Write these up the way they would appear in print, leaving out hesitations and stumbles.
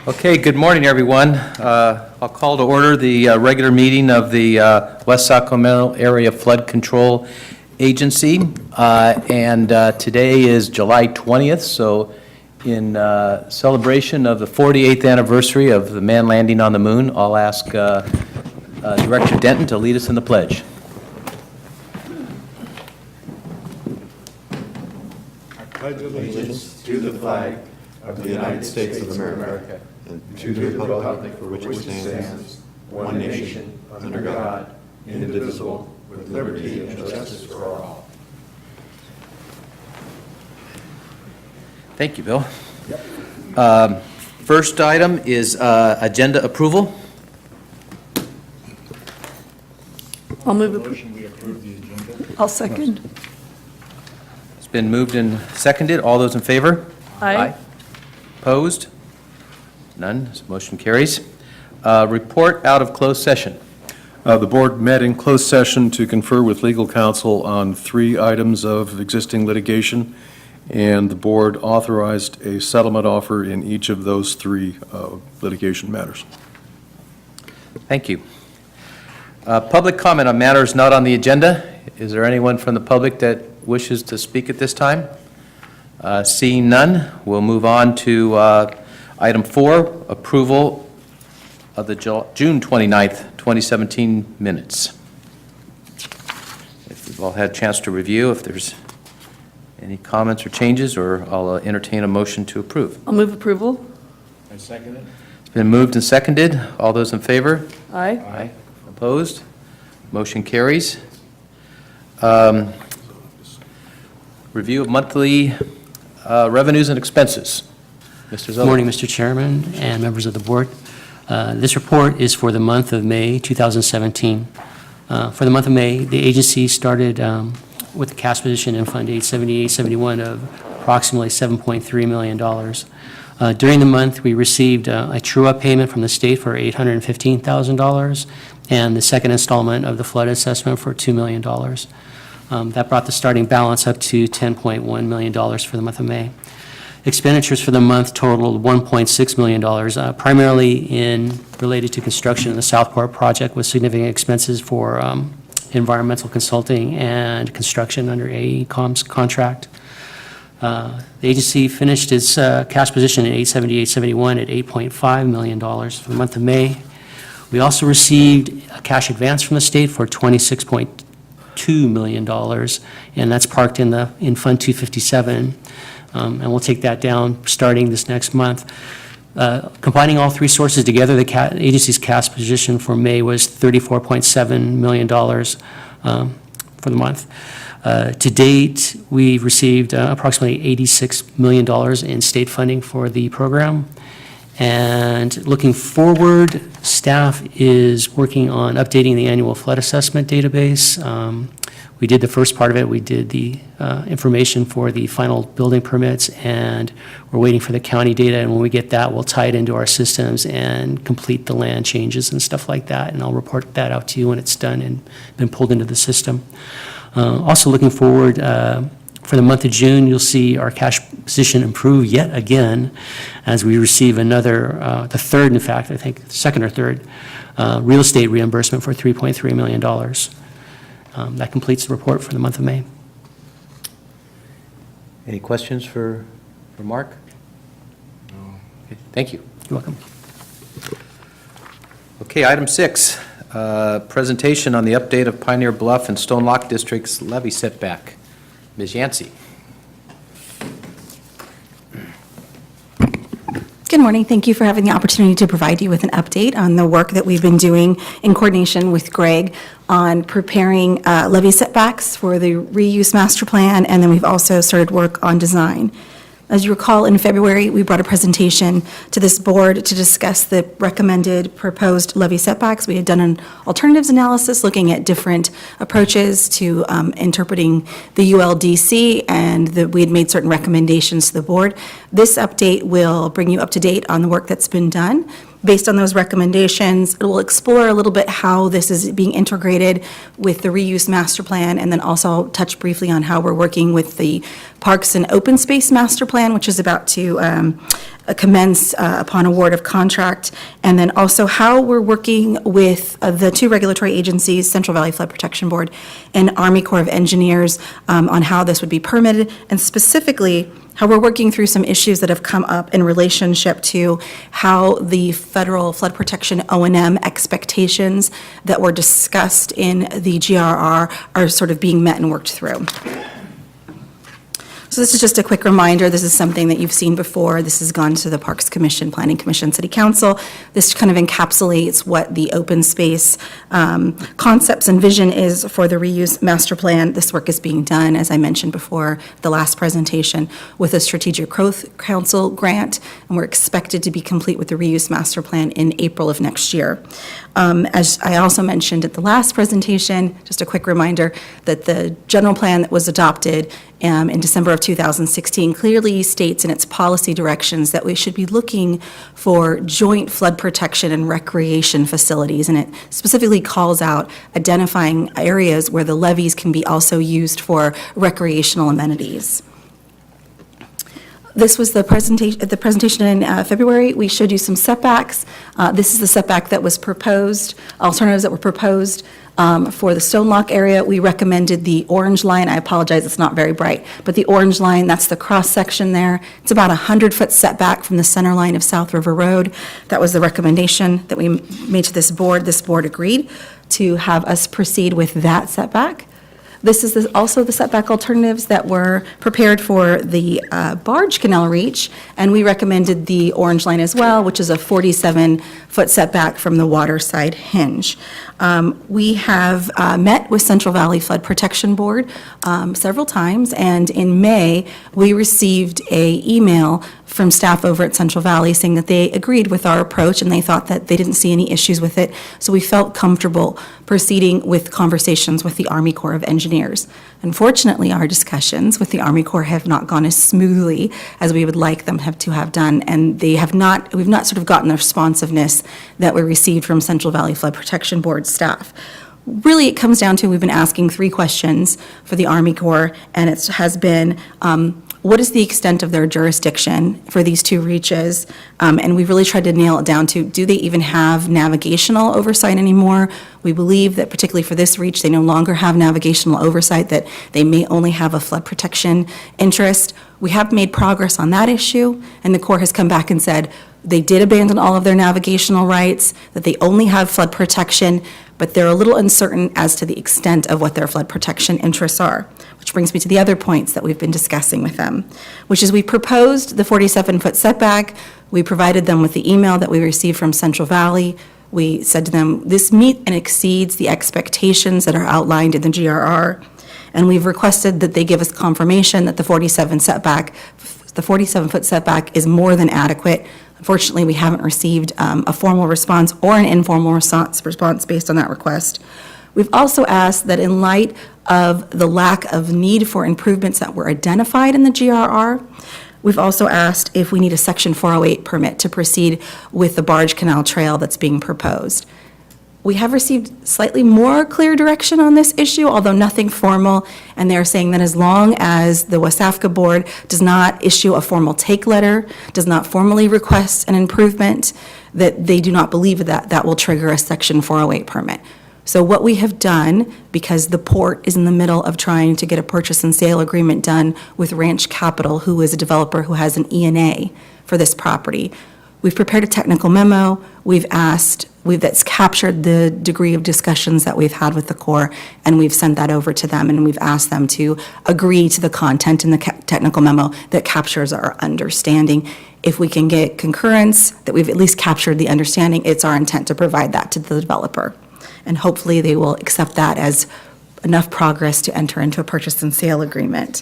Okay, good morning, everyone. I'll call to order the regular meeting of the West Sacramento Area Flood Control Agency. Today is July 20th, so in celebration of the 48th anniversary of the man landing on the moon, I'll ask Director Denton to lead us in the pledge. I pledge allegiance to the flag of the United States of America and to the republic for which it stands, one nation, under God, indivisible, with liberty and justice for all. Thank you, Bill. Yep. First item is agenda approval. I'll move it. Motion we approve the agenda. I'll second. It's been moved and seconded. All those in favor? Aye. Opposed? None. So motion carries. Report out of closed session. The board met in closed session to confer with legal counsel on 3 items of existing litigation, and the board authorized a settlement offer in each of those 3 litigation matters. Thank you. Public comment on matters not on the agenda. Is there anyone from the public that wishes to speak at this time? Seeing none, we'll move on to item 4, approval of the June 29th, 2017 minutes. If you've all had a chance to review, if there's any comments or changes, or I'll entertain a motion to approve. I'll move approval. I second it. It's been moved and seconded. All those in favor? Aye. Aye. Opposed? Motion carries. Review of monthly revenues and expenses. Mr. Zola. Good morning, Mr. Chairman and members of the board. This report is for the month of May 2017. For the month of May, the agency started with a cash position in Fund 87871 of approximately $7.3 million. During the month, we received a true-up payment from the state for $815,000 and the second installment of the flood assessment for $2 million. That brought the starting balance up to $10.1 million for the month of May. Expenditures for the month totaled $1.6 million, primarily related to construction of the Southport project with significant expenses for environmental consulting and construction under AECOM's contract. The agency finished its cash position in 87871 at $8.5 million for the month of May. We also received a cash advance from the state for $26.2 million, and that's parked in Fund 257. And we'll take that down starting this next month. Combining all 3 sources together, the agency's cash position for May was $34.7 million for the month. To date, we've received approximately $86 million in state funding for the program. And looking forward, staff is working on updating the annual flood assessment database. We did the first part of it. We did the information for the final building permits, and we're waiting for the county data. And when we get that, we'll tie it into our systems and complete the land changes and stuff like that. And I'll report that out to you when it's done and been pulled into the system. Also looking forward, for the month of June, you'll see our cash position improve yet again as we receive another, the third, in fact, I think, second or third, real estate reimbursement for $3.3 million. That completes the report for the month of May. Any questions for Mark? No. Okay, thank you. You're welcome. Okay, item 6, presentation on the update of Pioneer Bluff and Stone Lock District's levy setback. Ms. Yancey. Good morning. Thank you for having the opportunity to provide you with an update on the work that we've been doing in coordination with Greg on preparing levy setbacks for the reuse master plan, and then we've also started work on design. As you recall, in February, we brought a presentation to this board to discuss the recommended proposed levy setbacks. We had done an alternatives analysis looking at different approaches to interpreting the ULDC, and we had made certain recommendations to the board. This update will bring you up to date on the work that's been done. Based on those recommendations, it will explore a little bit how this is being integrated with the reuse master plan, and then also touch briefly on how we're working with the Parks and Open Space Master Plan, which is about to commence upon award of contract, and then also how we're working with the two regulatory agencies, Central Valley Flood Protection Board and Army Corps of Engineers, on how this would be permitted, and specifically how we're working through some issues that have come up in relationship to how the federal flood protection O&M expectations that were discussed in the GRR are sort of being met and worked through. So this is just a quick reminder. This is something that you've seen before. This has gone to the Parks Commission, Planning Commission, City Council. This kind of encapsulates what the open space concepts and vision is for the reuse master plan. This work is being done, as I mentioned before, the last presentation, with a Strategic Growth Council grant, and we're expected to be complete with the reuse master plan in April of next year. As I also mentioned at the last presentation, just a quick reminder that the general plan that was adopted in December of 2016 clearly states in its policy directions that we should be looking for joint flood protection and recreation facilities, and it specifically calls out identifying areas where the levees can be also used for recreational amenities. This was the presentation in February. We showed you some setbacks. This is the setback that was proposed, alternatives that were proposed for the Stone Lock area. We recommended the orange line. I apologize, it's not very bright, but the orange line, that's the cross-section there. It's about a 100-foot setback from the center line of South River Road. That was the recommendation that we made to this board. This board agreed to have us proceed with that setback. This is also the setback alternatives that were prepared for the barge canal reach, and we recommended the orange line as well, which is a 47-foot setback from the waterside hinge. We have met with Central Valley Flood Protection Board several times, and in May, we received an email from staff over at Central Valley saying that they agreed with our approach and they thought that they didn't see any issues with it, so we felt comfortable proceeding with conversations with the Army Corps of Engineers. Unfortunately, our discussions with the Army Corps have not gone as smoothly as we would like them to have done, and we've not sort of gotten the responsiveness that we received from Central Valley Flood Protection Board staff. Really, it comes down to, we've been asking 3 questions for the Army Corps, and it has been, what is the extent of their jurisdiction for these 2 reaches? And we've really tried to nail it down to, do they even have navigational oversight anymore? We believe that particularly for this reach, they no longer have navigational oversight, that they may only have a flood protection interest. We have made progress on that issue, and the Corps has come back and said they did abandon all of their navigational rights, that they only have flood protection, but they're a little uncertain as to the extent of what their flood protection interests are. Which brings me to the other points that we've been discussing with them, which is we proposed the 47-foot setback. We provided them with the email that we received from Central Valley. We said to them, this meets and exceeds the expectations that are outlined in the GRR. And we've requested that they give us confirmation that the 47-foot setback is more than adequate. Unfortunately, we haven't received a formal response or an informal response based on that request. We've also asked that in light of the lack of need for improvements that were identified in the GRR, we've also asked if we need a Section 408 permit to proceed with the barge canal trail that's being proposed. We have received slightly more clear direction on this issue, although nothing formal, and they're saying that as long as the WASAFCA board does not issue a formal take letter, does not formally request an improvement, that they do not believe that that will trigger a Section 408 permit. So what we have done, because the port is in the middle of trying to get a purchase and sale agreement done with Ranch Capital, who is a developer who has an E&A for this property, we've prepared a technical memo. That's captured the degree of discussions that we've had with the Corps, and we've sent that over to them, and we've asked them to agree to the content in the technical memo that captures our understanding. If we can get concurrence that we've at least captured the understanding, it's our intent to provide that to the developer. And hopefully they will accept that as enough progress to enter into a purchase and sale agreement.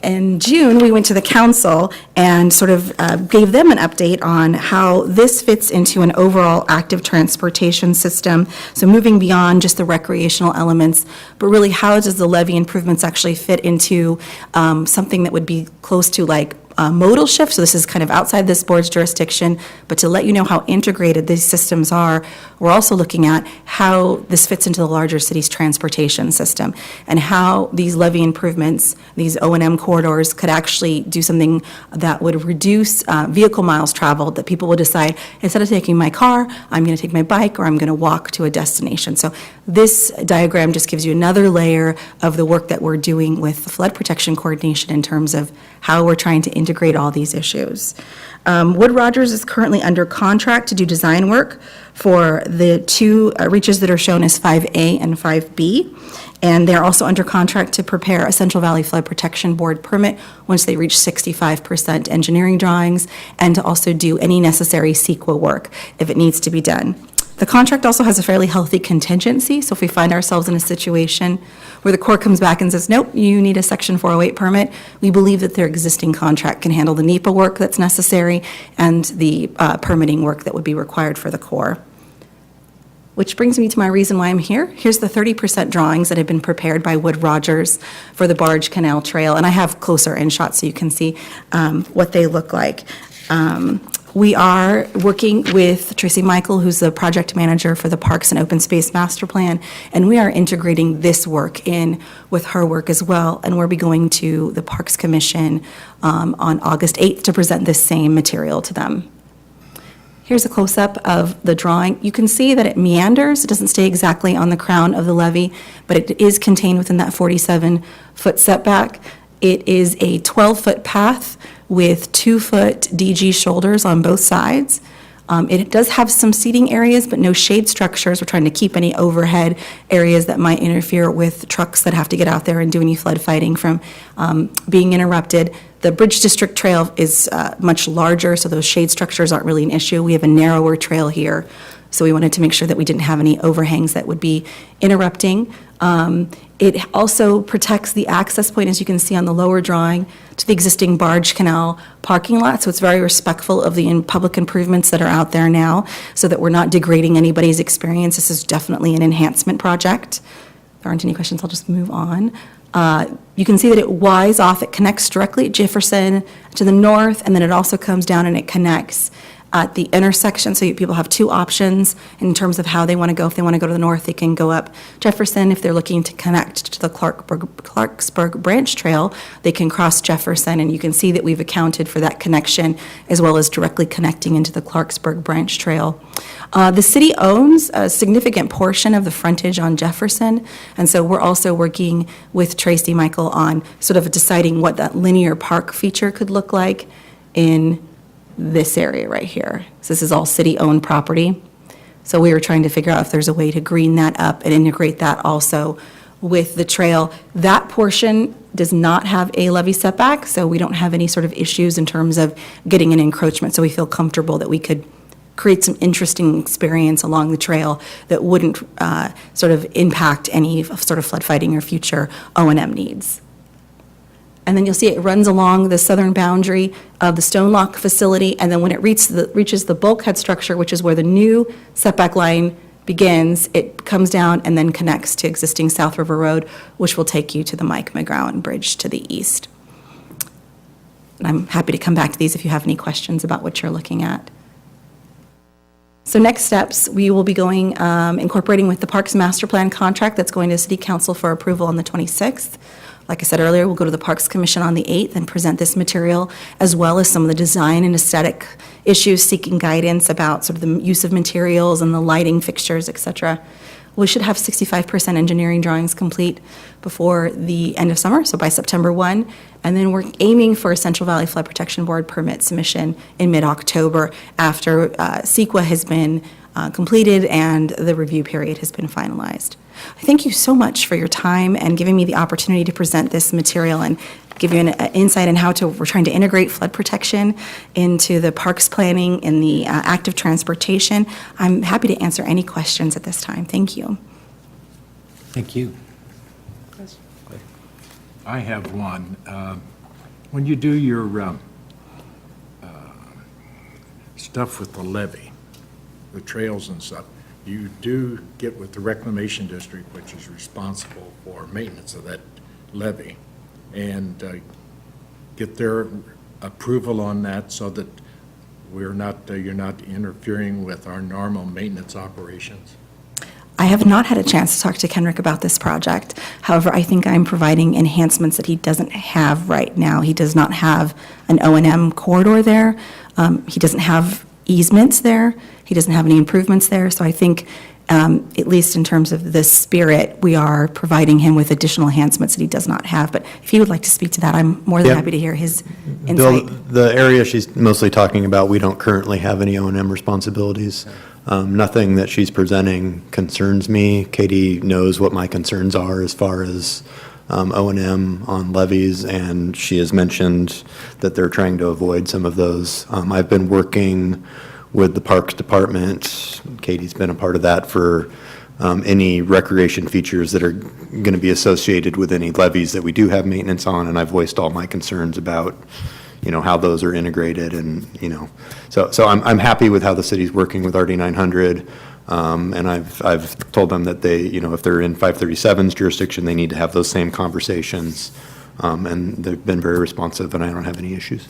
In June, we went to the council and sort of gave them an update on how this fits into an overall active transportation system. So moving beyond just the recreational elements, but really how does the levee improvements actually fit into something that would be close to like modal shift, so this is kind of outside this board's jurisdiction, but to let you know how integrated these systems are, we're also looking at how this fits into the larger city's transportation system and how these levee improvements, these O&M corridors could actually do something that would reduce vehicle miles traveled, that people would decide, instead of taking my car, I'm going to take my bike or I'm going to walk to a destination. So this diagram just gives you another layer of the work that we're doing with the flood protection coordination in terms of how we're trying to integrate all these issues. Wood Rogers is currently under contract to do design work for the two reaches that are shown as 5A and 5B. And they're also under contract to prepare a Central Valley Flood Protection Board permit once they reach 65% engineering drawings, and to also do any necessary CEQA work if it needs to be done. The contract also has a fairly healthy contingency, so if we find ourselves in a situation where the Corps comes back and says, nope, you need a Section 408 permit, we believe that their existing contract can handle the NEPA work that's necessary and the permitting work that would be required for the Corps. Which brings me to my reason why I'm here. Here's the 30% drawings that have been prepared by Wood Rogers for the Barge Canal Trail, and I have closer in shots so you can see what they look like. We are working with Tracy Michael, who's the project manager for the Parks and Open Space Master Plan, and we are integrating this work in with her work as well, and we'll be going to the Parks Commission on August 8th to present this same material to them. Here's a close-up of the drawing. You can see that it meanders. It doesn't stay exactly on the crown of the levee, but it is contained within that 47-foot setback. It is a 12-foot path with 2-foot DG shoulders on both sides. It does have some seating areas, but no shade structures. We're trying to keep any overhead areas that might interfere with trucks that have to get out there and do any flood fighting from being interrupted. The Bridge District Trail is much larger, so those shade structures aren't really an issue. We have a narrower trail here, so we wanted to make sure that we didn't have any overhangs that would be interrupting. It also protects the access point, as you can see on the lower drawing, to the existing Barge Canal parking lot, so it's very respectful of the public improvements that are out there now, so that we're not degrading anybody's experience. This is definitely an enhancement project. If there aren't any questions, I'll just move on. You can see that it winds off, it connects directly at Jefferson to the north, and then it also comes down and it connects at the intersection, so people have two options in terms of how they want to go. If they want to go to the north, they can go up Jefferson. If they're looking to connect to the Clarksburg Branch Trail, they can cross Jefferson, and you can see that we've accounted for that connection as well as directly connecting into the Clarksburg Branch Trail. The city owns a significant portion of the frontage on Jefferson, and so we're also working with Tracy Michael on sort of deciding what that linear park feature could look like in this area right here. So this is all city-owned property. So we were trying to figure out if there's a way to green that up and integrate that also with the trail. That portion does not have a levee setback, so we don't have any sort of issues in terms of getting an encroachment. So we feel comfortable that we could create some interesting experience along the trail that wouldn't sort of impact any sort of flood fighting or future O&M needs. And then you'll see it runs along the southern boundary of the Stone Lock facility, and then when it reaches the bulkhead structure, which is where the new setback line begins, it comes down and then connects to existing South River Road, which will take you to the Mike McGowan Bridge to the east. And I'm happy to come back to these if you have any questions about what you're looking at. So next steps, we will be going, incorporating with the Parks Master Plan contract that's going to City Council for approval on the 26th. Like I said earlier, we'll go to the Parks Commission on the 8th and present this material, as well as some of the design and aesthetic issues, seeking guidance about sort of the use of materials and the lighting fixtures, et cetera. We should have 65% engineering drawings complete before the end of summer, so by September 1. And then we're aiming for a Central Valley Flood Protection Board permit submission in mid-October after CEQA has been completed and the review period has been finalized. I thank you so much for your time and giving me the opportunity to present this material and give you an insight on how we're trying to integrate flood protection into the parks planning and the active transportation. I'm happy to answer any questions at this time. Thank you. Thank you. I have one. When you do your stuff with the levee, the trails and stuff, you do get with the Reclamation District, which is responsible for maintenance of that levee, and get their approval on that so that you're not interfering with our normal maintenance operations? I have not had a chance to talk to Kenrick about this project. However, I think I'm providing enhancements that he doesn't have right now. He does not have an O&M corridor there. He doesn't have easements there. He doesn't have any improvements there. So I think, at least in terms of the spirit, we are providing him with additional enhancements that he does not have. But if he would like to speak to that, I'm more than Yeah. happy to hear his Bill, insight. the area she's mostly talking about, we don't currently have any O&M responsibilities. Nothing that she's presenting concerns me. Katie knows what my concerns are as far as O&M on levies, and she has mentioned that they're trying to avoid some of those. I've been working with the Parks Department. Katie's been a part of that for any recreation features that are going to be associated with any levies that we do have maintenance on, and I've voiced all my concerns about, how those are integrated and, so I'm happy with how the city's working with RD 900. And I've told them that they, if they're in 537's jurisdiction, they need to have those same conversations. And they've been very responsive, and I don't have any issues.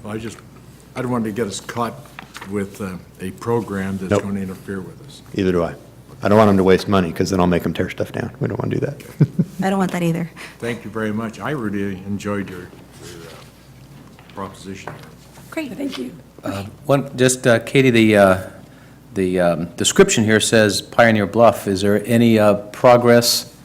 Well, I don't want to get us caught with a program that's Nope. going to interfere with us. Either do I. I don't want them to waste money, because then I'll make them tear stuff down. We don't want to do that. I don't want that either. Thank you very much. I really enjoyed your proposition. Great, thank you. Katie, the description here says Pioneer Bluff. Is there any progress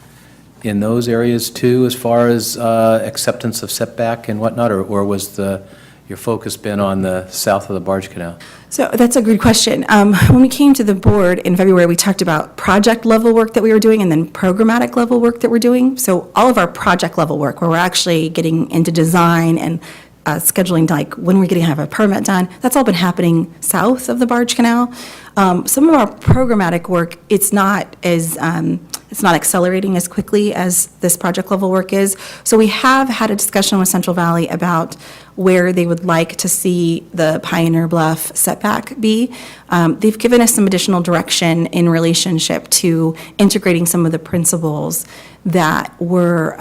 in those areas too, as far as acceptance of setback and whatnot, or was your focus been on the south of the barge canal? So that's a good question. When we came to the board in February, we talked about project level work that we were doing and then programmatic level work that we're doing. So all of our project level work, where we're actually getting into design and scheduling, like when we're going to have a permit done, that's all been happening south of the barge canal. Some of our programmatic work, it's not accelerating as quickly as this project level work is. So we have had a discussion with Central Valley about where they would like to see the Pioneer Bluff setback be. They've given us some additional direction in relationship to integrating some of the principles that were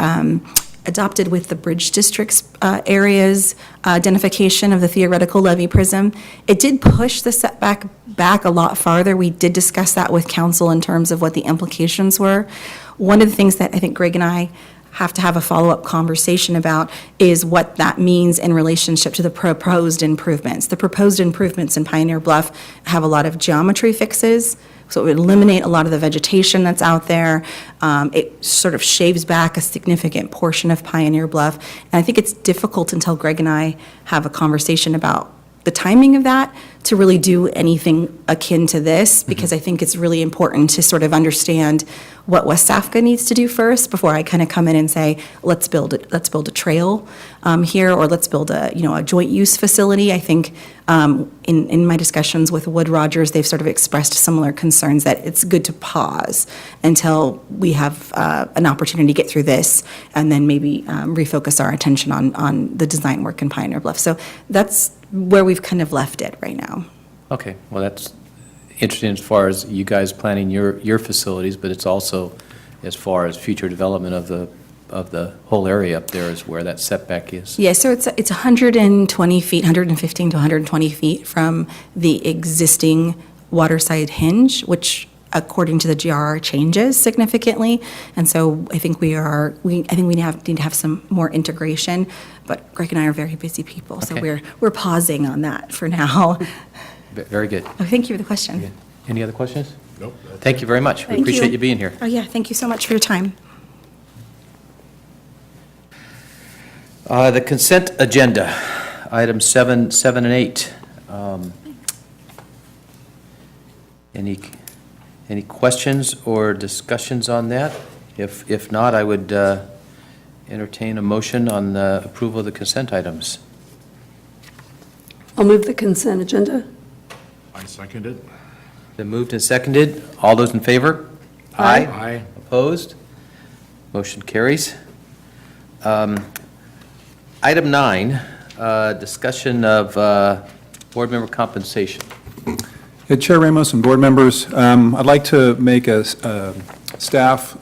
adopted with the Bridge District's areas identification of the theoretical levee prism. It did push the setback back a lot farther. We did discuss that with council in terms of what the implications were. One of the things that I think Greg and I have to have a follow-up conversation about is what that means in relationship to the proposed improvements. The proposed improvements in Pioneer Bluff have a lot of geometry fixes, so it would eliminate a lot of the vegetation that's out there. It sort of shaves back a significant portion of Pioneer Bluff. And I think it's difficult until Greg and I have a conversation about the timing of that to really do anything akin to this, because I think it's really important to sort of understand what West Safka needs to do first before I kind of come in and say, let's build a trail here, or let's build a joint use facility. I think in my discussions with Wood Rogers, they've sort of expressed similar concerns that it's good to pause until we have an opportunity to get through this, and then maybe refocus our attention on the design work in Pioneer Bluff. So that's where we've kind of left it right now. Okay, well, that's interesting as far as you guys planning your facilities, but it's also as far as future development of the whole area up there is where that setback is. Yeah, so it's 120 feet, 115 to 120 feet from the existing waterside hinge, which according to the GRR changes significantly. And so I think we need to have some more integration, but Greg and I are very busy people, so Okay. we're pausing on that for now. Very good. Oh, thank you for the question. Any other questions? Nope. Thank you very much. We Thank appreciate you. you being here. Oh, yeah, thank you so much for your time. The consent agenda, items 7 and 8. Any questions or discussions on that? If not, I would entertain a motion on the approval of the consent items. I'll move the consent agenda. I second it. Been moved and seconded. All those in favor? Aye. Opposed? Motion carries. Item 9, discussion of board member compensation. Chair Ramos and board members, I'd like to make a staff,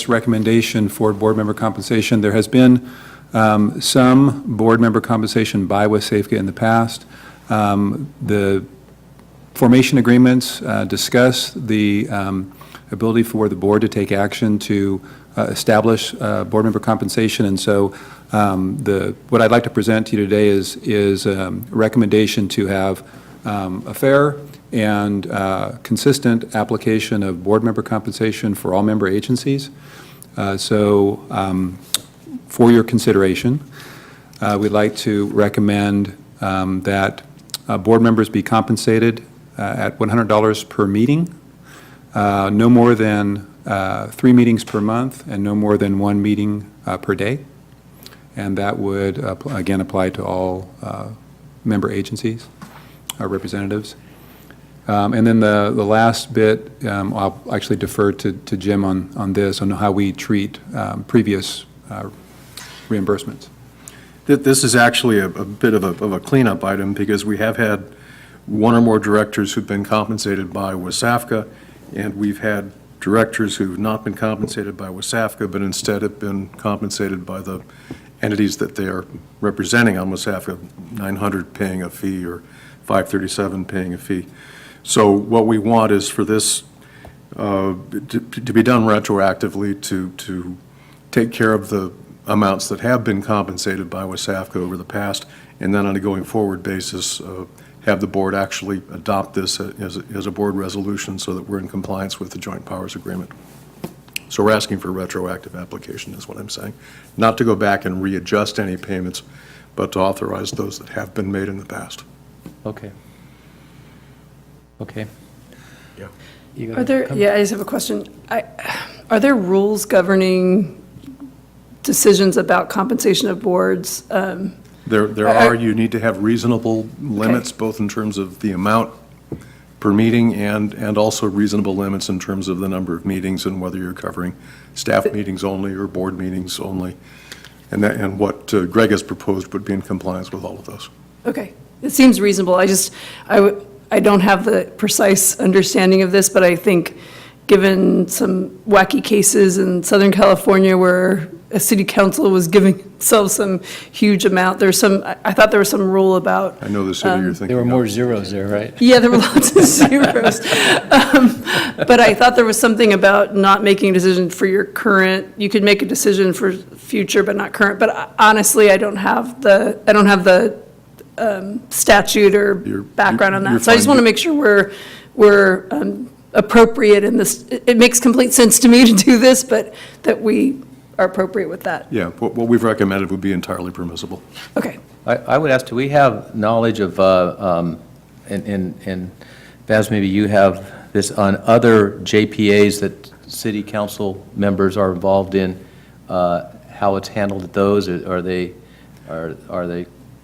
recommendation for board member compensation. There has been some board member compensation by WSAFCA in the past. The formation agreements discuss the ability for the board to take action to establish board member compensation. And so what I'd like to present to you today is a recommendation to have a fair and consistent application of board member compensation for all member agencies. For your consideration, we'd like to recommend that board members be compensated at $100 per meeting, no more than 3 meetings per month, and no more than 1 meeting per day. And that would, again, apply to all member agencies, representatives. And then the last bit, I'll actually defer to Jim on this, on how we treat previous reimbursements. This is actually a bit of a cleanup item, because we have had one or more directors who've been compensated by WSAFCA, and we've had directors who've not been compensated by WSAFCA, but instead have been compensated by the entities that they are representing on WSAFCA, 900 paying a fee or 537 paying a fee. So what we want is for this to be done retroactively, to take care of the amounts that have been compensated by WSAFCA over the past, and then on a going forward basis, have the board actually adopt this as a board resolution so that we're in compliance with the joint powers agreement. So we're asking for retroactive application is what I'm saying. Not to go back and readjust any payments, but to authorize those that have been made in the past. Okay. Okay. Yeah. You Are gonna there, come? yeah, I just have a question. Are there rules governing decisions about compensation of boards? There are, you need to have reasonable limits, both in terms of the amount per meeting and also reasonable limits in terms of the number of meetings and whether you're covering staff meetings only or board meetings only. And what Greg has proposed would be in compliance with all of those. Okay, it seems reasonable. I don't have the precise understanding of this, but I think given some wacky cases in Southern California where a city council was giving themselves some huge amount, I thought there was some rule about. I know the city you're thinking There were of. more zeros there, right? Yeah, there were lots of zeros. But I thought there was something about not making a decision for your current, you could make a decision for future but not current. But honestly, I don't have the statute or You're- background on you're that. So I just fine. want to make sure we're appropriate in this. It makes complete sense to me to do this, but that we are appropriate with that. Yeah, what we've recommended would be entirely permissible. Okay. I would ask, do we have knowledge of, and Baz, maybe you have this on other JPAs that city council members are involved in, how it's handled at those? Are they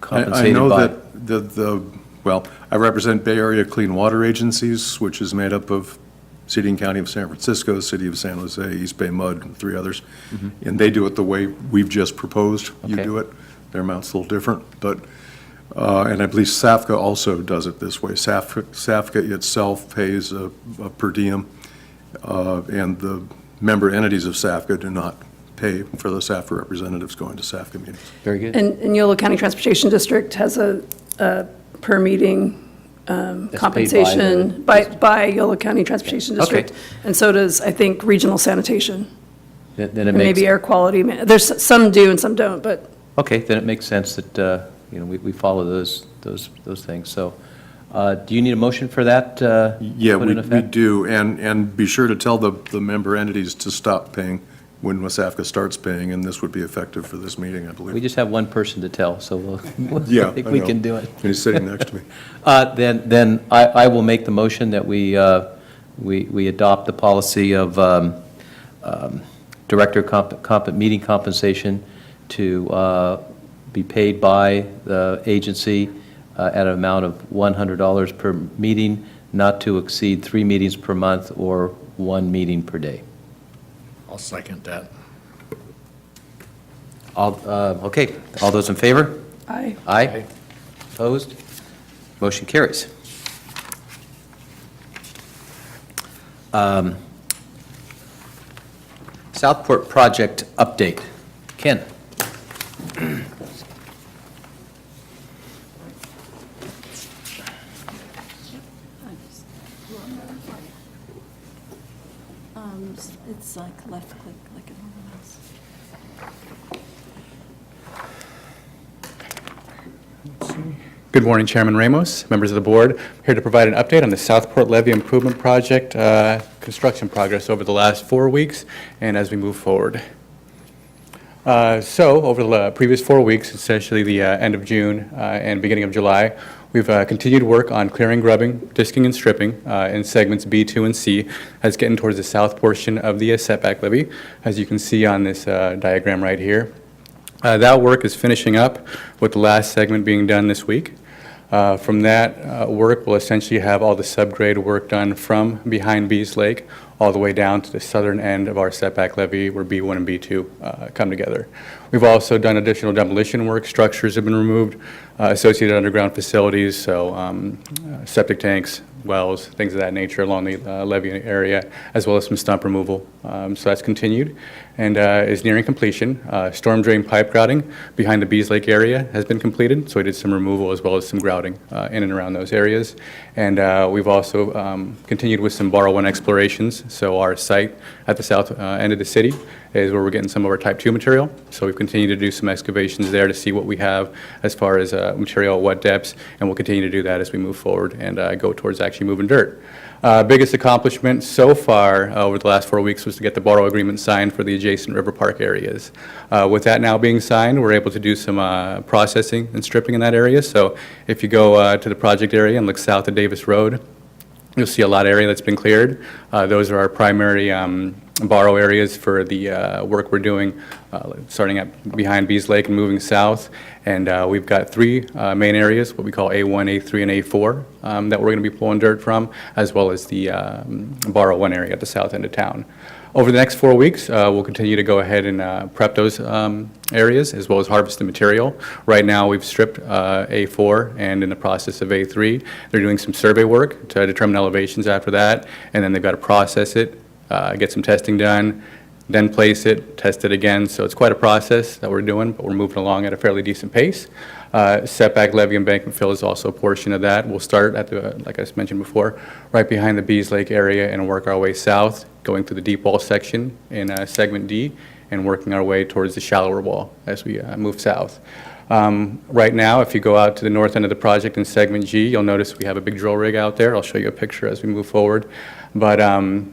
compensated by? I know that well, I represent Bay Area Clean Water Agencies, which is made up of City and County of San Francisco, City of San Jose, East Bay Mud, and 3 others. And they do it the way we've just proposed you Okay. do it. Their amount's a little different, but, and I believe SAFCA also does it this way. SAFCA itself pays a per diem, and the member entities of SAFCA do not pay for the SAFCA representatives going to SAFCA meetings. Very good. And Yolo County Transportation District has a per meeting by compensation by Yolo County Transportation Okay. District. And so does, I think, Regional Sanitation, Then it and makes, maybe air quality. There's, some do and some don't, but, okay, then it makes sense that, we follow those things. So, do you need a motion for that? Yeah, put in we effect? do, and be sure to tell the member entities to stop paying when WSAFCA starts paying, and this would be effective for this meeting, I We believe. just have one person to tell, so Yeah, I think I we know. can do it. And he's sitting next to me. Then I will make the motion that we adopt the policy of director meeting compensation to be paid by the agency at an amount of $100 per meeting, not to exceed 3 meetings per month or 1 meeting per day. I'll second that. Okay, all those in favor? I, Aye. Opposed? Motion carries. Southport project update. Ken? It's like left click, like a normal mouse. Good morning, Chairman Ramos, members of the board. I'm here to provide an update on the Southport Levee Improvement Project construction progress over the last 4 weeks and as we move forward. So over the previous 4 weeks, essentially the end of June and beginning of July, we've continued work on clearing, grubbing, disking, and stripping in segments B, 2, and C as getting towards the south portion of the setback levee, as you can see on this diagram right here. That work is finishing up with the last segment being done this week. From that work, we'll essentially have all the subgrade work done from behind Bees Lake all the way down to the southern end of our setback levee where B1 and B2 come together. We've also done additional demolition work. Structures have been removed, associated underground facilities, so septic tanks, wells, things of that nature along the levee area, as well as some stump removal. So that's continued and is nearing completion. Storm drain pipe grouting behind the Bees Lake area has been completed, so we did some removal as well as some grouting in and around those areas. And we've also continued with some borrow one explorations. So our site at the south end of the city is where we're getting some of our type 2 material. So we've continued to do some excavations there to see what we have as far as material, what depths, and we'll continue to do that as we move forward and go towards actually moving dirt. Biggest accomplishment so far over the last 4 weeks was to get the borrow agreement signed for the adjacent River Park areas. With that now being signed, we're able to do some processing and stripping in that area. So if you go to the project area and look south of Davis Road, you'll see a lot of area that's been cleared. Those are our primary borrow areas for the work we're doing, starting at behind Bees Lake and moving south. And we've got 3 main areas, what we call A1, A3, and A4, that we're going to be pulling dirt from, as well as the borrow 1 area at the south end of town. Over the next 4 weeks, we'll continue to go ahead and prep those areas, as well as harvest the material. Right now, we've stripped A4 and in the process of A3. They're doing some survey work to determine elevations after that, and then they've got to process it, get some testing done, then place it, test it again. So it's quite a process that we're doing, but we're moving along at a fairly decent pace. Setback levee embankment fill is also a portion of that. We'll start at the, like I mentioned before, right behind the Bees Lake area and work our way south, going through the deep wall section in segment D and working our way towards the shallower wall as we move south. Right now, if you go out to the north end of the project in segment G, you'll notice we have a big drill rig out there. I'll show you a picture as we move forward. But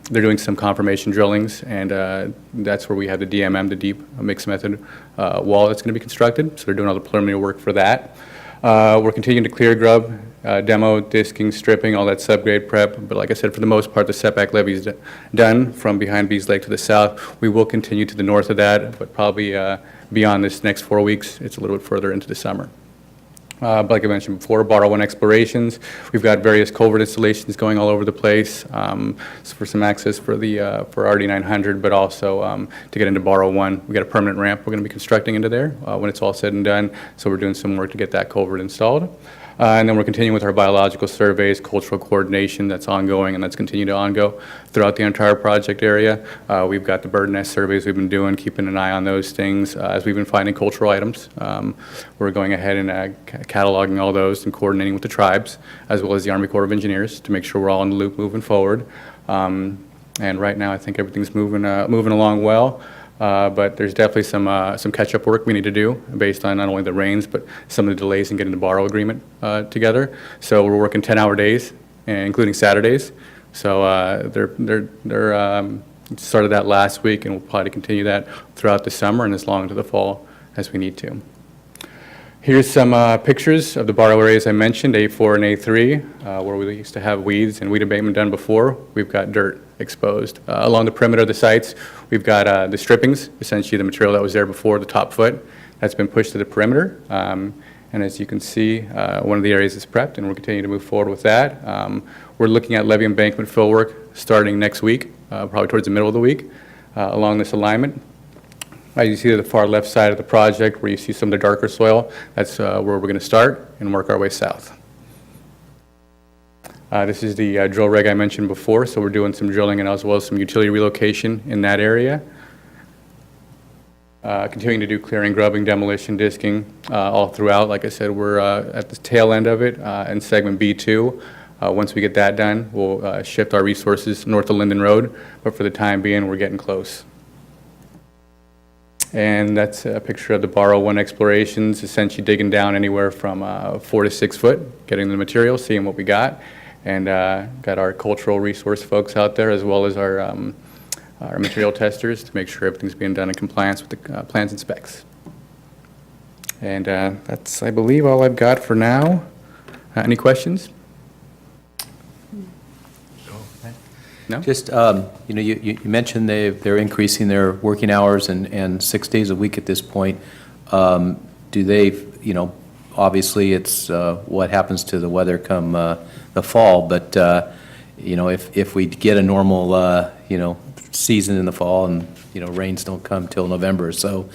they're doing some confirmation drillings, and that's where we have the DMM, the deep mixed method wall that's going to be constructed. So they're doing all the preliminary work for that. We're continuing to clear grub, demo, disking, stripping, all that subgrade prep. But like I said, for the most part, the setback levee is done from behind Bees Lake to the south. We will continue to the north of that, but probably beyond this next 4 weeks, it's a little bit further into the summer. But like I mentioned before, borrow one explorations. We've got various culvert installations going all over the place for some access for the for RD 900, but also to get into borrow one. We've got a permanent ramp we're going to be constructing into there when it's all said and done. So we're doing some work to get that culvert installed. And then we're continuing with our biological surveys, cultural coordination that's ongoing, and that's continued to ongo throughout the entire project area. We've got the bird nest surveys we've been doing, keeping an eye on those things as we've been finding cultural items. We're going ahead and cataloging all those and coordinating with the tribes, as well as the Army Corps of Engineers, to make sure we're all in the loop moving forward. And right now, I think everything's moving along well. But there's definitely some catch-up work we need to do based on not only the rains, but some of the delays in getting the borrow agreement together. So we're working 10-hour days, including Saturdays. So they're started that last week, and we'll probably continue that throughout the summer and as long into the fall as we need to. Here's some pictures of the borrow areas I mentioned, A4 and A3, where we used to have weeds and weed abatement done before. We've got dirt exposed. Along the perimeter of the sites, we've got the strippings, essentially the material that was there before, the top foot, that's been pushed to the perimeter. And as you can see, one of the areas is prepped, and we'll continue to move forward with that. We're looking at levee embankment fill work starting next week, probably towards the middle of the week, along this alignment. As you see to the far left side of the project, where you see some of the darker soil, that's where we're going to start and work our way south. This is the drill rig I mentioned before, so we're doing some drilling and as well as some utility relocation in that area. Continuing to do clearing, grubbing, demolition, disking all throughout. Like I said, we're at the tail end of it in segment B2. Once we get that done, we'll shift our resources north of Linden Road, but for the time being, we're getting close. And that's a picture of the Borrow 1 explorations, essentially digging down anywhere from 4 to 6 foot, getting the material, seeing what we got, and got our cultural resource folks out there as well as our material testers to make sure everything's being done in compliance with the plans and specs. And that's, I believe, all I've got for now. Any questions? No? Just, you mentioned they're increasing their working hours and 6 days a week at this point. Do they, obviously, it's what happens to the weather come the fall, but, if we get a normal, season in the fall and, rains don't come till November, so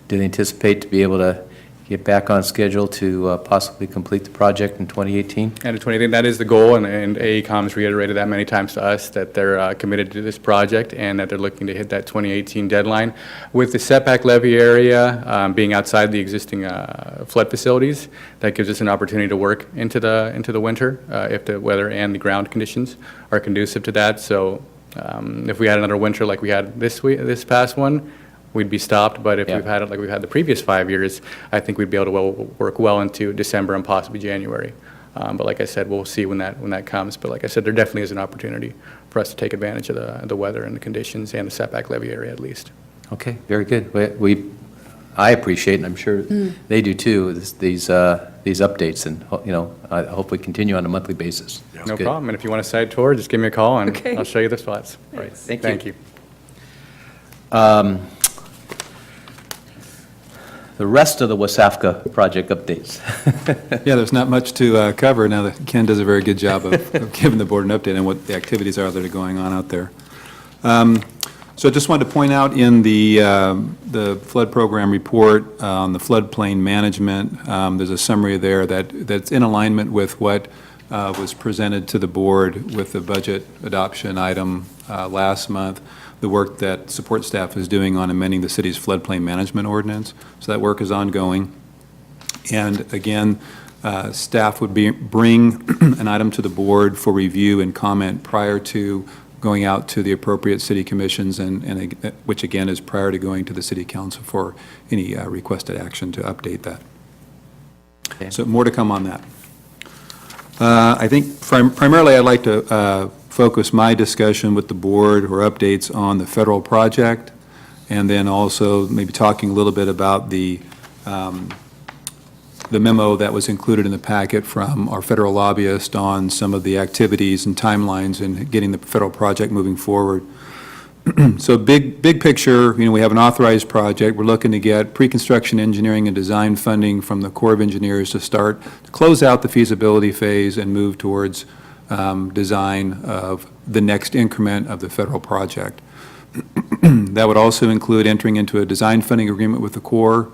do they anticipate to be able to get back on schedule to possibly complete the project in 2018? And in 2018, that is the goal, and AECOM's reiterated that many times to us, that they're committed to this project and that they're looking to hit that 2018 deadline. With the setback levee area being outside the existing flood facilities, that gives us an opportunity to work into the winter if the weather and the ground conditions are conducive to that. So if we had another winter like we had this past one, we'd be stopped, but if we've had it like we've had the previous 5 years, I think we'd be able to work well into December and possibly January. But like I said, we'll see when that comes. But like I said, there definitely is an opportunity for us to take advantage of the weather and the conditions and the setback levee area at least. Okay, very good. I appreciate, and I'm sure they do too, these updates, and, I hope we continue on a monthly basis. It's No good. problem. And if you want a side tour, just give me a call and Okay. I'll show you the spots. All right, thank you. Thank you. The rest of the Wasafka project updates. Yeah, there's not much to cover now that Ken does a very good job of giving the board an update on what the activities are that are going on out there. So I just wanted to point out in the flood program report on the floodplain management, there's a summary there that's in alignment with what was presented to the board with the budget adoption item last month, the work that support staff is doing on amending the city's floodplain management ordinance. So that work is ongoing. And again, staff would bring an item to the board for review and comment prior to going out to the appropriate city commissions, and which again is prior to going to the city council for any requested action to update that. Okay. So more to come on that. I think primarily I'd like to focus my discussion with the board or updates on the federal project, and then also maybe talking a little bit about the memo that was included in the packet from our federal lobbyist on some of the activities and timelines and getting the federal project moving forward. So big picture, we have an authorized project. We're looking to get pre-construction engineering and design funding from the Corps of Engineers to close out the feasibility phase and move towards design of the next increment of the federal project. That would also include entering into a design funding agreement with the Corps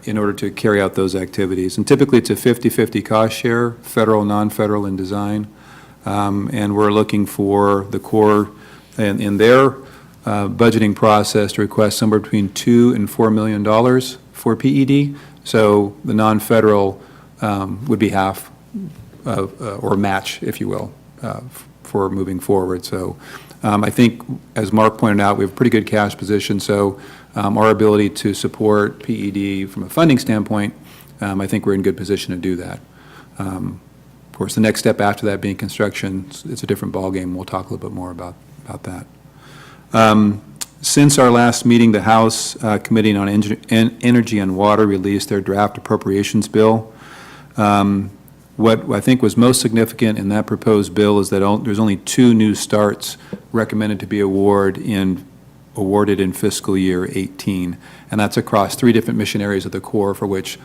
in order to carry out those activities. And typically it's a 50-50 cost share, federal, non-federal, and design. And we're looking for the Corps in their budgeting process to request somewhere between $2 and $4 million for PED. So the non-federal would be half or match, if you will, for moving forward. So I think, as Mark pointed out, we have a pretty good cash position, so our ability to support PED from a funding standpoint, I think we're in good position to do that. Of course, the next step after that being construction, it's a different ballgame. We'll talk a little bit more about that. Since our last meeting, the House Committee on Energy and Water released their draft appropriations bill. What I think was most significant in that proposed bill is that there's only 2 new starts recommended to be awarded in fiscal year 18, and that's across 3 different mission areas of the Corps, for which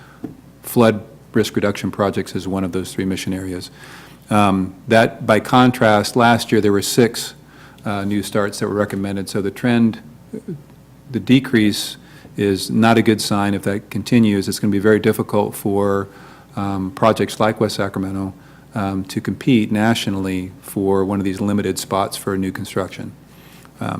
flood risk reduction projects is one of those 3 mission areas. That, by contrast, last year there were 6 new starts that were recommended, so the trend, the decrease is not a good sign. If that continues, it's going to be very difficult for projects like West Sacramento to compete nationally for one of these limited spots for new construction.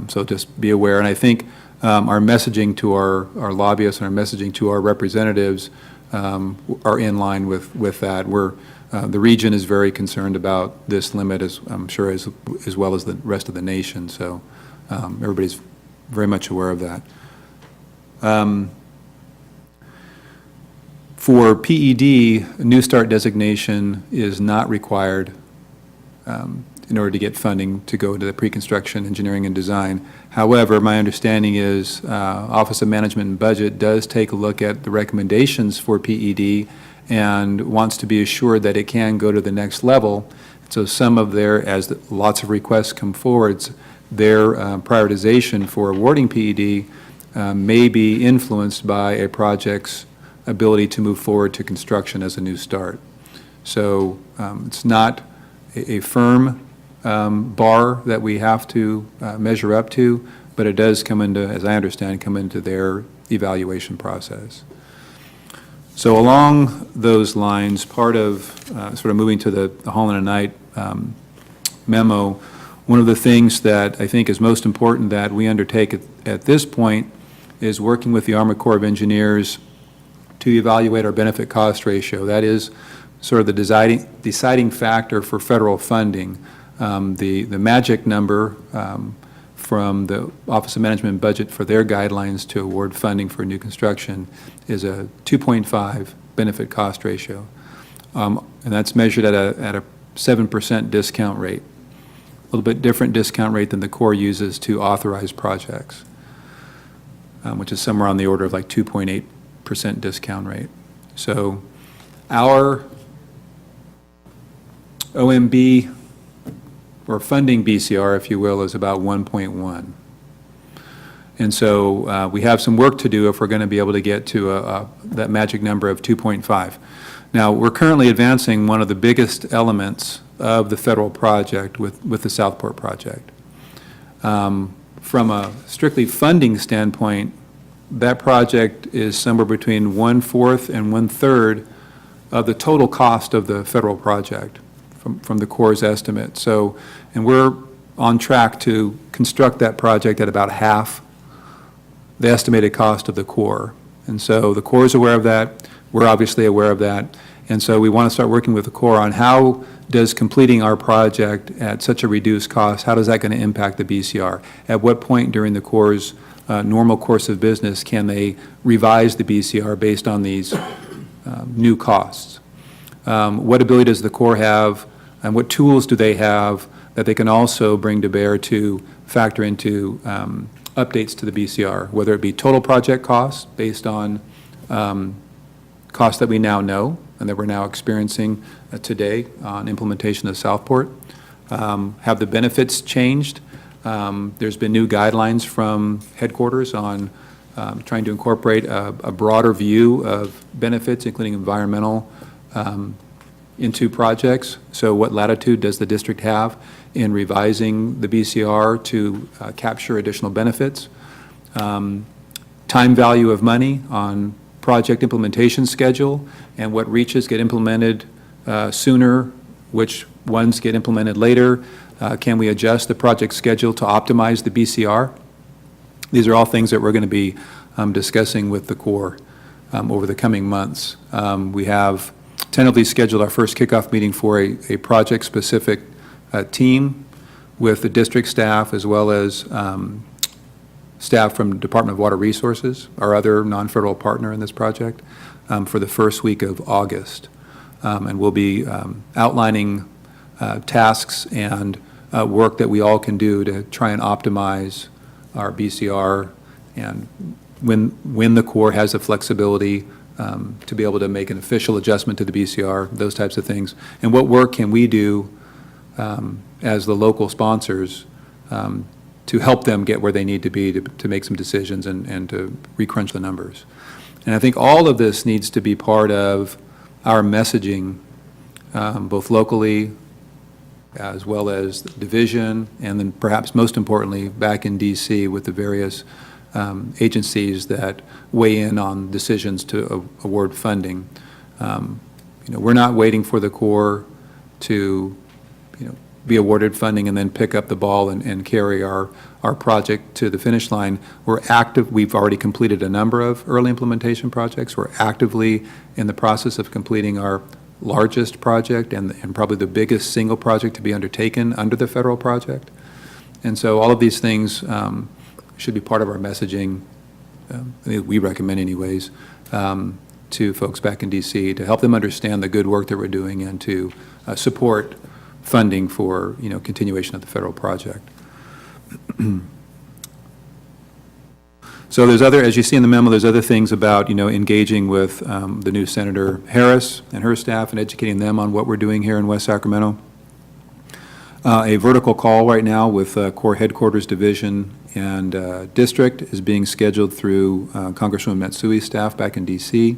So just be aware. And I think our messaging to our lobbyists and our messaging to our representatives are in line with that. The region is very concerned about this limit, as I'm sure, as well as the rest of the nation, so everybody's very much aware of that. For PED, a New Start designation is not required in order to get funding to go into the pre-construction engineering and design. However, my understanding is Office of Management and Budget does take a look at the recommendations for PED and wants to be assured that it can go to the next level. So some of their, as lots of requests come forwards, their prioritization for awarding PED may be influenced by a project's ability to move forward to construction as a new start. So it's not a firm bar that we have to measure up to, but it does come into, as I understand, come into their evaluation process. So along those lines, part of sort of moving to the Holland and Knight memo, one of the things that I think is most important that we undertake at this point is working with the Army Corps of Engineers to evaluate our benefit cost ratio. That is sort of the deciding factor for federal funding. The magic number from the Office of Management and Budget for their guidelines to award funding for new construction is a 2.5 benefit cost ratio. And that's measured at a 7% discount rate, a little bit different discount rate than the Corps uses to authorize projects, which is somewhere on the order of like 2.8% discount rate. So our OMB, or funding BCR, if you will, is about 1.1. And so we have some work to do if we're going to be able to get to that magic number of 2.5. Now, we're currently advancing one of the biggest elements of the federal project with the Southport project. From a strictly funding standpoint, that project is somewhere between 1/4 and 1/3 of the total cost of the federal project from the Corps' estimate. So, and we're on track to construct that project at about half the estimated cost of the Corps. And so the Corps is aware of that. We're obviously aware of that. And so we want to start working with the Corps on how does completing our project at such a reduced cost, how does that going to impact the BCR? At what point during the Corps' normal course of business can they revise the BCR based on these new costs? What ability does the Corps have, and what tools do they have that they can also bring to bear to factor into updates to the BCR, whether it be total project costs based on costs that we now know and that we're now experiencing today on implementation of Southport. Have the benefits changed? There's been new guidelines from headquarters on trying to incorporate a broader view of benefits, including environmental, into projects. So what latitude does the district have in revising the BCR to capture additional benefits? Time value of money on project implementation schedule, and what reaches get implemented sooner, which ones get implemented later. Can we adjust the project schedule to optimize the BCR? These are all things that we're going to be discussing with the Corps over the coming months. We have tentatively scheduled our first kickoff meeting for a project-specific team with the district staff as well as staff from Department of Water Resources, our other non-federal partner in this project, for the first week of August. And we'll be outlining tasks and work that we all can do to try and optimize our BCR, and when the Corps has the flexibility to be able to make an official adjustment to the BCR, those types of things. And what work can we do as the local sponsors to help them get where they need to be to make some decisions and to recrunch the numbers. And I think all of this needs to be part of our messaging, both locally as well as the division, and then perhaps most importantly back in DC with the various agencies that weigh in on decisions to award funding. We're not waiting for the Corps to be awarded funding and then pick up the ball and carry our project to the finish line. We've already completed a number of early implementation projects. We're actively in the process of completing our largest project and probably the biggest single project to be undertaken under the federal project. And so all of these things should be part of our messaging, we recommend anyways, to folks back in DC to help them understand the good work that we're doing and to support funding for, continuation of the federal project. So there's as you see in the memo, there's other things about, engaging with the new Senator Harris and her staff and educating them on what we're doing here in West Sacramento. A vertical call right now with Corps Headquarters Division and District is being scheduled through Congresswoman Matsui's staff back in D.C.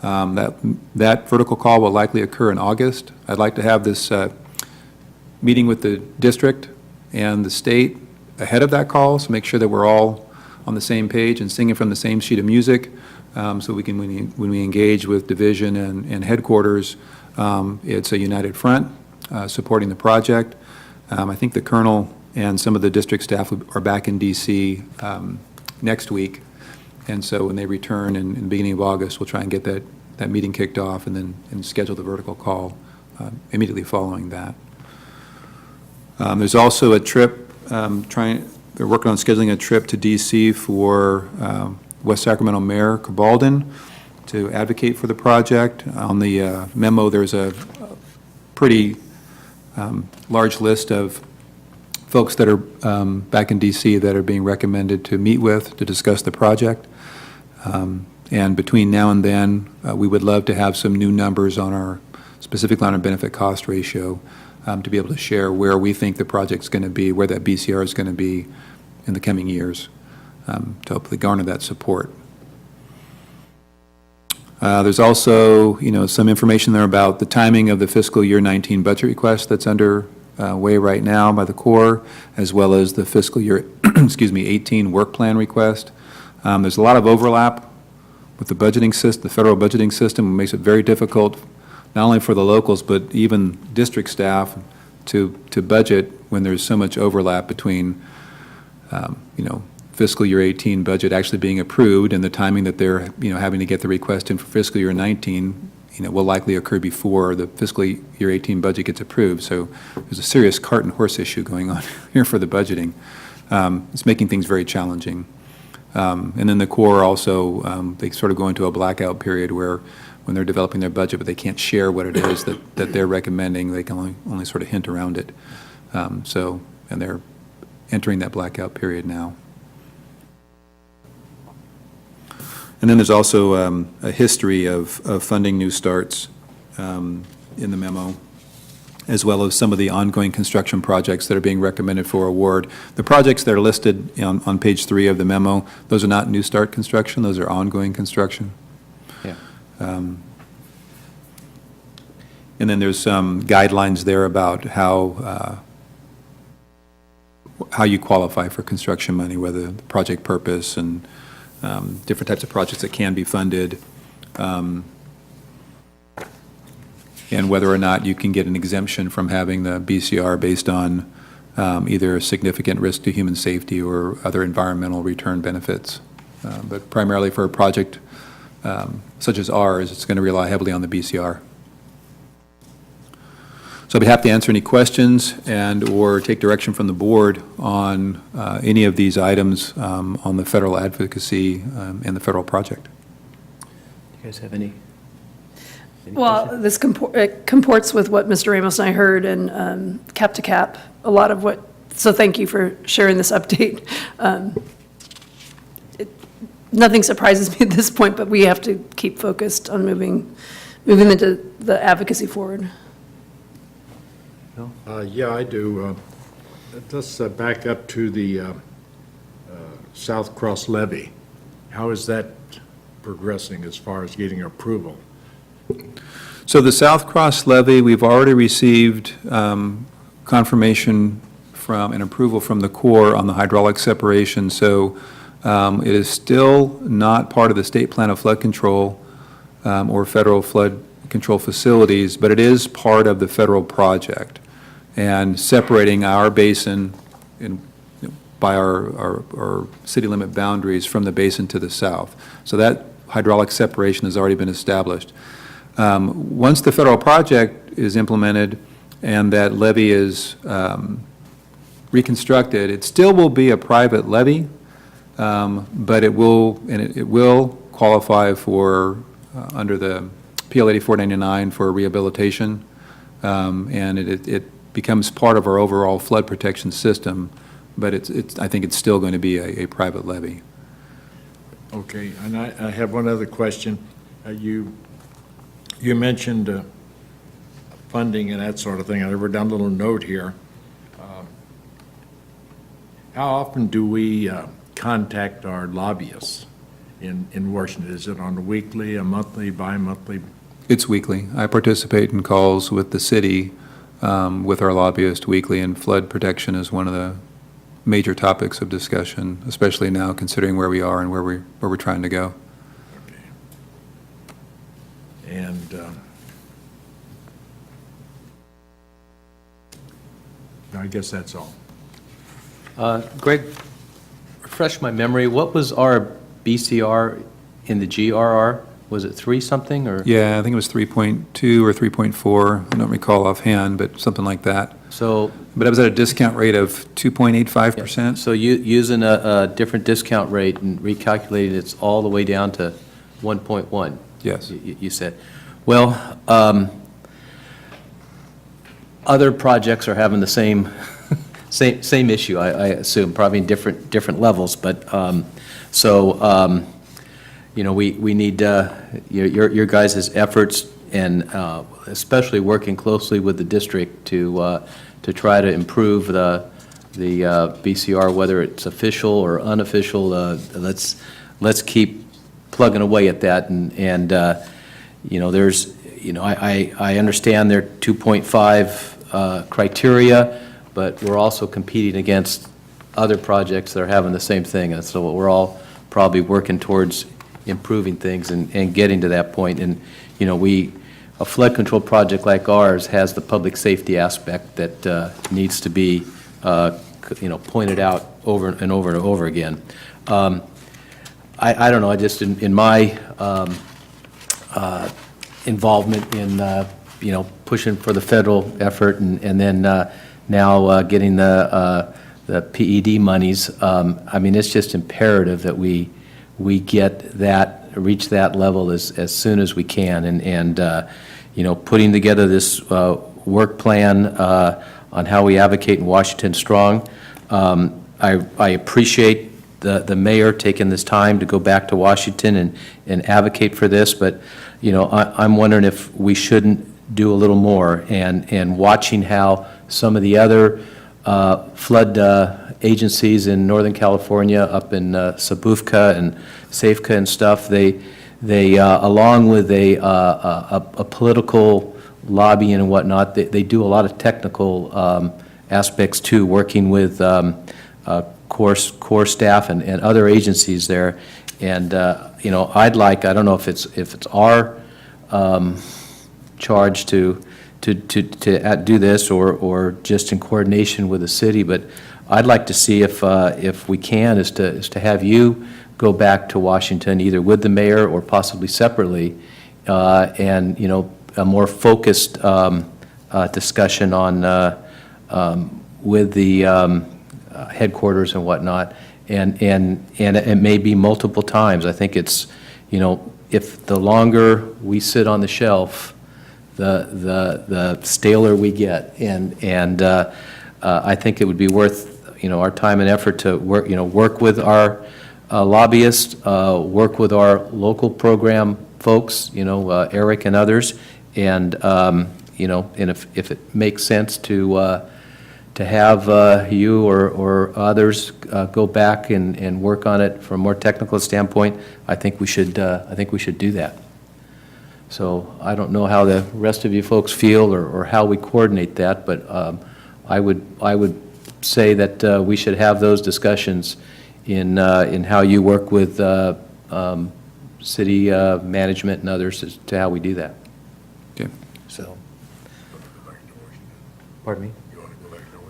That vertical call will likely occur in August. I'd like to have this meeting with the district and the state ahead of that call, so make sure that we're all on the same page and singing from the same sheet of music, so we can, when we engage with division and headquarters, it's a united front supporting the project. I think the colonel and some of the district staff are back in D.C. Next week, and so when they return in the beginning of August, we'll try and get that meeting kicked off and schedule the vertical call immediately following that. There's also a trip, they're working on scheduling a trip to D.C. for West Sacramento Mayor Cabalden to advocate for the project. On the memo, there's a pretty large list of folks that are back in D.C. that are being recommended to meet with to discuss the project. And between now and then, we would love to have some new numbers on specifically on our benefit cost ratio, to be able to share where we think the project's going to be, where that BCR is going to be in the coming years, to hopefully garner that support. There's also, some information there about the timing of the fiscal year 19 budget request that's underway right now by the Corps, as well as the fiscal year, 18 work plan request. There's a lot of overlap with the budgeting system, the federal budgeting system. It makes it very difficult, not only for the locals, but even district staff to budget when there's so much overlap between, fiscal year 18 budget actually being approved and the timing that they're, having to get the request in for fiscal year 19, will likely occur before the fiscal year 18 budget gets approved. So there's a serious cart and horse issue going on here for the budgeting. It's making things very challenging. And then the Corps also, they sort of go into a blackout period where when they're developing their budget, but they can't share what it is that they're recommending. They can only sort of hint around it. And they're entering that blackout period now. And then there's also a history of funding new starts in the memo, as well as some of the ongoing construction projects that are being recommended for award. The projects that are listed on page 3 of the memo, those are not new start construction, those are ongoing construction. Yeah. And then there's some guidelines there about how you qualify for construction money, whether the project purpose and different types of projects that can be funded, and whether or not you can get an exemption from having the BCR based on either a significant risk to human safety or other environmental return benefits. But primarily for a project such as ours, it's going to rely heavily on the BCR. So I'd be happy to answer any questions or take direction from the board on any of these items on the federal advocacy and the federal project. Do you guys have any? Well, this comports with what Mr. Ramos and I heard, and cap to cap, a lot of what, so thank you for sharing this update. Nothing surprises me at this point, but we have to keep focused on moving the advocacy forward. Yeah, I do. Let's back up to the South Cross levy. How is that progressing as far as getting approval? So the South Cross levy, we've already received confirmation from and approval from the Corps on the hydraulic separation. So it is still not part of the state plan of flood control or federal flood control facilities, but it is part of the federal project. and separating our basin by our city limit boundaries from the basin to the south. So that hydraulic separation has already been established. Once the federal project is implemented and that levee is reconstructed, it still will be a private levee, but it will qualify for, under the PL 8499 for rehabilitation, and it becomes part of our overall flood protection system, but I think it's still going to be a private levee. Okay, and I have one other question. You mentioned funding and that sort of thing. I wrote down a little note here. How often do we contact our lobbyists in Washington? Is it on a weekly, a monthly, bi-monthly? It's weekly. I participate in calls with the city, with our lobbyist weekly, and flood protection is one of the major topics of discussion, especially now considering where we are and where we're trying to go. Okay. And I guess that's all. Greg, refresh my memory, what was our BCR in the GRR? Was it 3 something, or? Yeah, I think it was 3.2 or 3.4. I don't recall offhand, but something like that. So, But it was at a discount rate of 2.85%. so using a different discount rate and recalculating, it's all the way down to 1.1? Yes. You said. Well, other projects are having the same issue, I assume, probably in different levels, but, we need your guys' efforts, and especially working closely with the district to try to improve the BCR, whether it's official or unofficial. Let's keep plugging away at that, and there's, I understand there are 2.5 criteria, but we're also competing against other projects that are having the same thing, and so we're all probably working towards improving things and getting to that point. And, a flood control project like ours has the public safety aspect that needs to be, pointed out over and over and over again. I don't know, I just, in my involvement in, pushing for the federal effort, and then now getting the PED monies, it's just imperative that we reach that level as soon as we can, and putting together this work plan on how we advocate in Washington strong. I appreciate the mayor taking this time to go back to Washington and advocate for this, but I'm wondering if we shouldn't do a little more, and watching how some of the other flood agencies in Northern California, up in Sabufka and Safeka and stuff, they along with a political lobbying and whatnot, they do a lot of technical aspects too, working with core staff and other agencies there. And I don't know if it's our charge to do this, or just in coordination with the city, but I'd like to see if we can, is to have you go back to Washington, either with the mayor or possibly separately, and a more focused discussion on with the headquarters and whatnot, and it may be multiple times. I think it's, if the longer we sit on the shelf, the staler we get, and I think it would be worth our time and effort to work with our lobbyists, work with our local program folks, Eric and others, and and if it makes sense to have you or others go back and work on it from a more technical standpoint, I think we should do that. So I don't know how the rest of you folks feel, or how we coordinate that, but I would say that we should have those discussions in how you work with city management and others as to how we do that. Okay. So, pardon me? You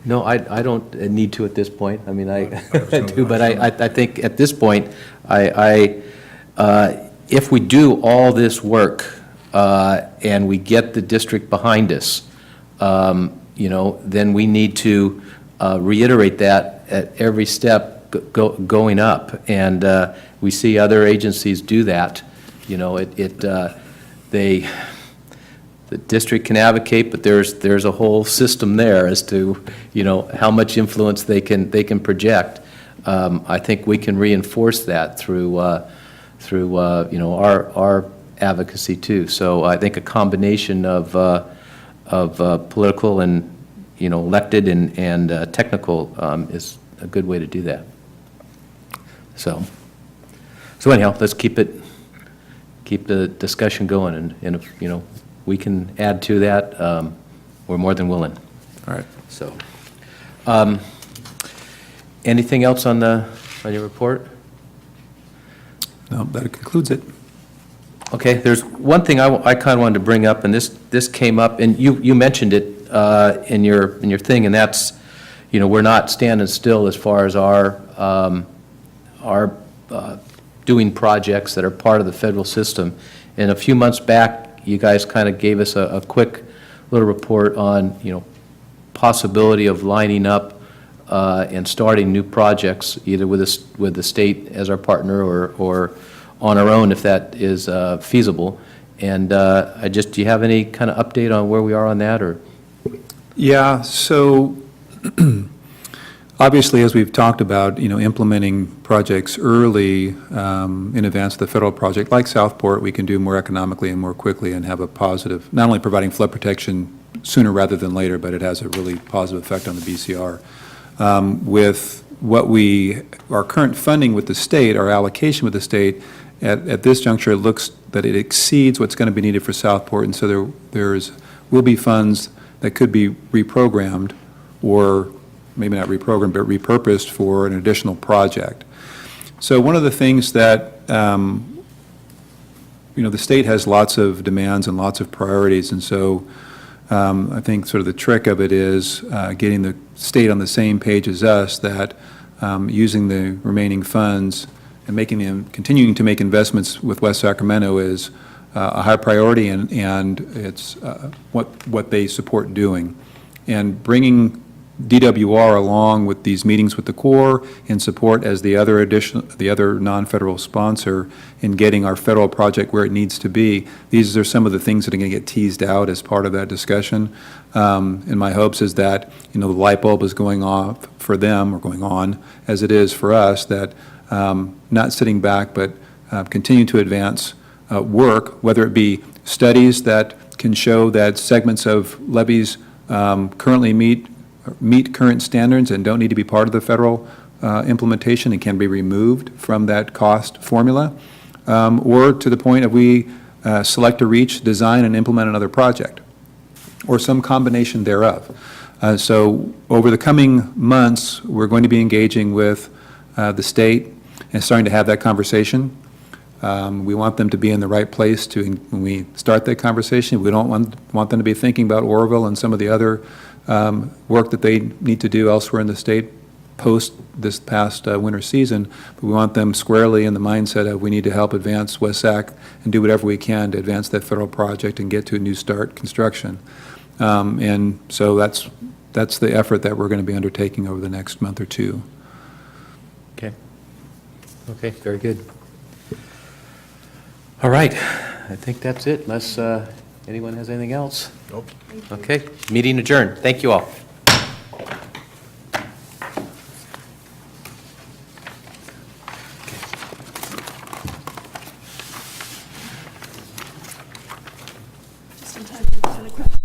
No, I don't need to at this point. I mean, I I do, but I think at this point, if we do all this work and we get the district behind us, then we need to reiterate that at every step going up. And we see other agencies do that. The district can advocate, but there's a whole system there as to, how much influence they can project. I think we can reinforce that through our advocacy too. So I think a combination of political and, elected and technical is a good way to do that. So anyhow, let's keep the discussion going, and if, we can add to that, we're more than willing. All right. So, anything else on your report? No, that concludes it. Okay, there's one thing I kind of wanted to bring up, and this came up, and you mentioned it in your thing, and that's, we're not standing still as far as our doing projects that are part of the federal system. And a few months back, you guys kind of gave us a quick little report on, possibility of lining up and starting new projects, either with the state as our partner or on our own if that is feasible. And do you have any kind of update on where we are on that, or? Yeah, so obviously, as we've talked about, implementing projects early in advance of the federal project, like Southport, we can do more economically and more quickly and have a positive, not only providing flood protection sooner rather than later, but it has a really positive effect on the BCR. With our current funding with the state, our allocation with the state, at this juncture, it looks that it exceeds what's going to be needed for Southport, and so will be funds that could be reprogrammed, or maybe not reprogrammed, but repurposed for an additional project. So one of the things that, the state has lots of demands and lots of priorities, and so I think sort of the trick of it is getting the state on the same page as us, that using the remaining funds and continuing to make investments with West Sacramento is a high priority, and it's what they support doing. And bringing DWR along with these meetings with the Corps in support as the other non-federal sponsor in getting our federal project where it needs to be. These are some of the things that are going to get teased out as part of that discussion. And my hopes is that, the light bulb is going off for them, or going on, as it is for us, that not sitting back, but continue to advance work, whether it be studies that can show that segments of levees currently meet current standards and don't need to be part of the federal implementation and can be removed from that cost formula, or to the point of we select to reach, design, and implement another project, or some combination thereof. So over the coming months, we're going to be engaging with the state and starting to have that conversation. We want them to be in the right place when we start that conversation. We don't want them to be thinking about Oroville and some of the other work that they need to do elsewhere in the state post this past winter season, but we want them squarely in the mindset of we need to help advance West Sac and do whatever we can to advance that federal project and get to a new start construction. And so that's the effort that we're going to be undertaking over the next month or two. Okay, very good. All right, I think that's it, unless anyone has anything else. Nope. Okay, meeting adjourned. Thank you all. Just in time, kind of quick.